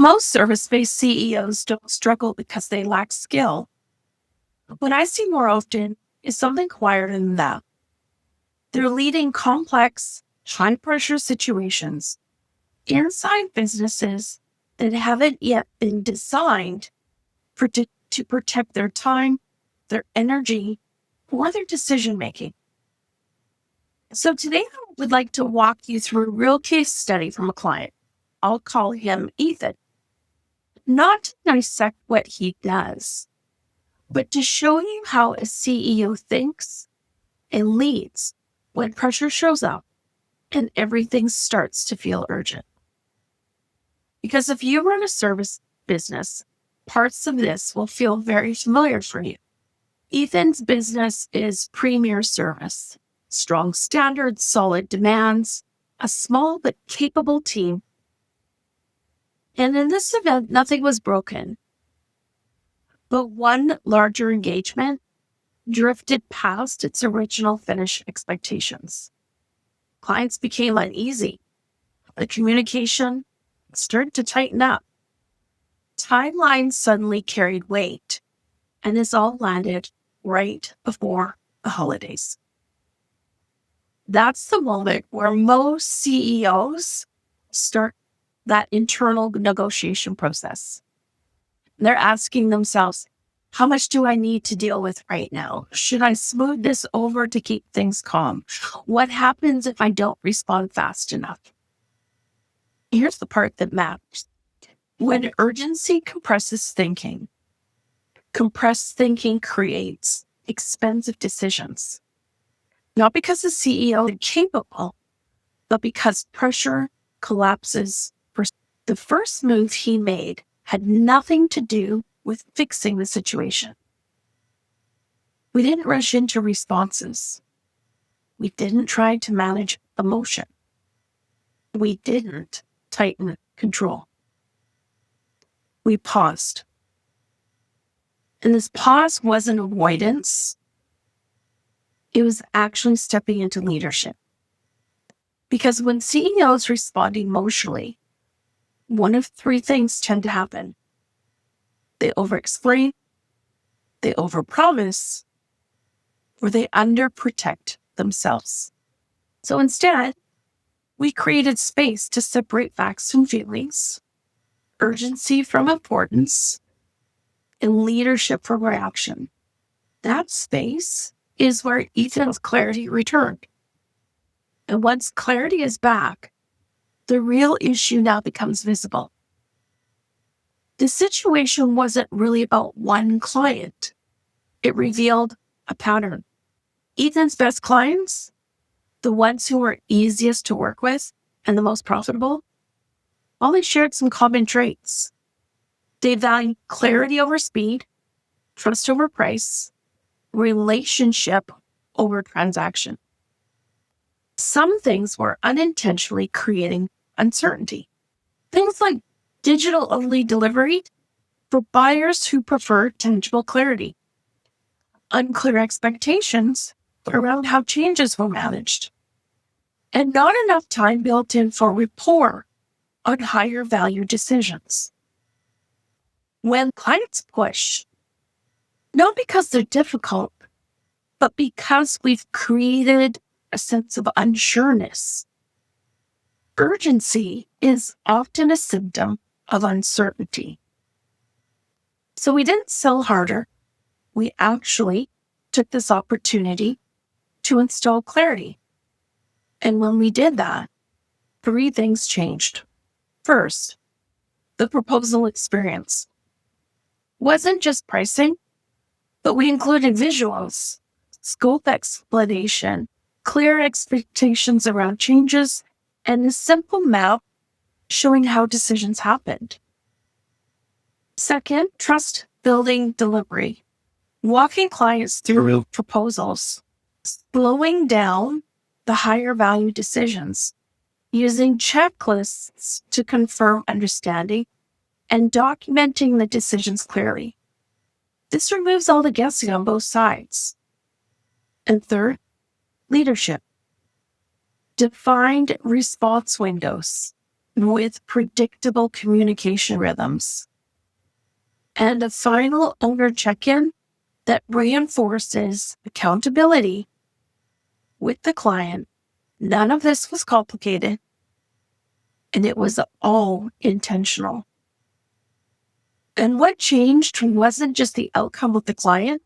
Most service-based CEOs don't struggle because they lack skill. What I see more often is something quieter than that. They're leading complex, high-pressure situations inside businesses that haven't yet been designed to protect their time, their energy, or their decision-making. So today I would like to walk you through a real case study from a client. I'll call him Ethan. Not to dissect what he does, but to show you how a CEO thinks and leads when pressure shows up and everything starts to feel urgent. Because if you run a service business, parts of this will feel very familiar for you. Ethan's business is premier service, strong standards, solid demands, a small but capable team. And in this event, nothing was broken. But one larger engagement drifted past its original finish expectations. Clients became uneasy. The communication started to tighten up. Timelines suddenly carried weight, and this all landed right before the holidays. That's the moment where most CEOs start that internal negotiation process. They're asking themselves, how much do I need to deal with right now? Should I smooth this over to keep things calm? What happens if I don't respond fast enough? Here's the part that matters. When urgency compresses thinking, compressed thinking creates expensive decisions. Not because the CEO is capable, but because pressure collapses. The first move he made had nothing to do with fixing the situation. We didn't rush into responses. We didn't try to manage emotion. We didn't tighten control. We paused. And this pause wasn't avoidance. It was actually stepping into leadership. Because when CEOs respond emotionally, one of three things tend to happen. They over-explain, they over-promise, or they under-protect themselves. So instead, we created space to separate facts from feelings, urgency from importance, and leadership from reaction. That space is where Ethan's clarity returned. And once clarity is back, the real issue now becomes visible. The situation wasn't really about one client. It revealed a pattern. Ethan's best clients, the ones who were easiest to work with and the most profitable, all they shared some common traits. They valued clarity over speed, trust over price, relationship over transaction. Some things were unintentionally creating uncertainty. Things like digital-only delivery for buyers who prefer tangible clarity. Unclear expectations around how changes were managed. And not enough time built in for rapport on higher value decisions. When clients push, not because they're difficult, but because we've created a sense of unsureness. Urgency is often a symptom of uncertainty. So we didn't sell harder. We actually took this opportunity to install clarity. And when we did that, three things changed. First, the proposal experience wasn't just pricing, but we included visuals, scope explanation, clear expectations around changes, and a simple map showing how decisions happened. Second, trust building delivery, walking clients through proposals, slowing down the higher value decisions, using checklists to confirm understanding, and documenting the decisions clearly. This removes all the guessing on both sides. And third, leadership. Defined response windows, with predictable communication rhythms, and a final owner check-in that reinforces accountability with the client. None of this was complicated, and it was all intentional. And what changed wasn't just the outcome with the client.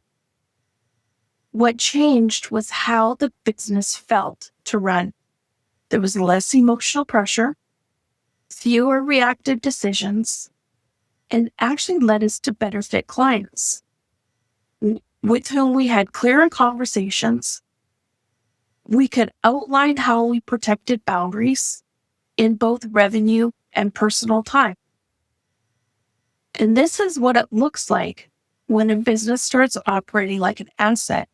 What changed was how the business felt to run. There was less emotional pressure, fewer reactive decisions, and actually led us to better fit clients with whom we had clearer conversations. We could outline how we protected boundaries in both revenue and personal time. And this is what it looks like when a business starts operating like an asset,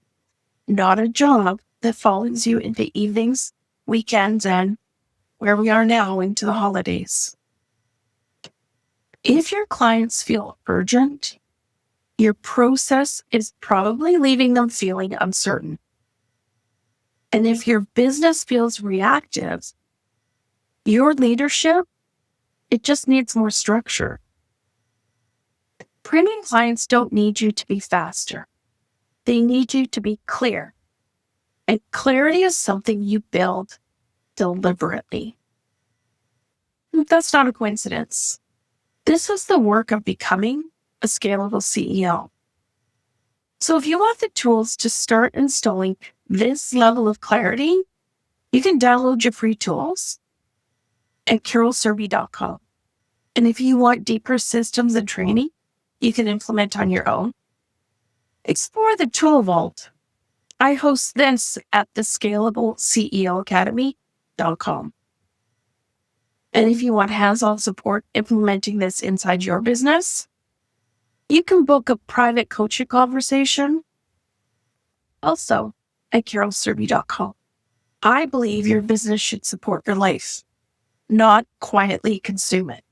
not a job that follows you into evenings, weekends, and where we are now into the holidays. If your clients feel urgent, your process is probably leaving them feeling uncertain. And if your business feels reactive, your leadership, it just needs more structure. Premium clients don't need you to be faster. They need you to be clear. And clarity is something you build deliberately. That's not a coincidence. This is the work of becoming a scalable CEO. So if you want the tools to start installing this level of clarity, you can download your free tools at carolsurbey.com. And if you want deeper systems and training you can implement on your own, explore the Tool Vault. I host this at the scalableCEOacademy.com. And if you want hands-on support implementing this inside your business, you can book a private coaching conversation also at carolsurbey.com. I believe your business should support your life, not quietly consume it.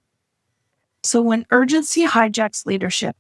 So when urgency hijacks leadership,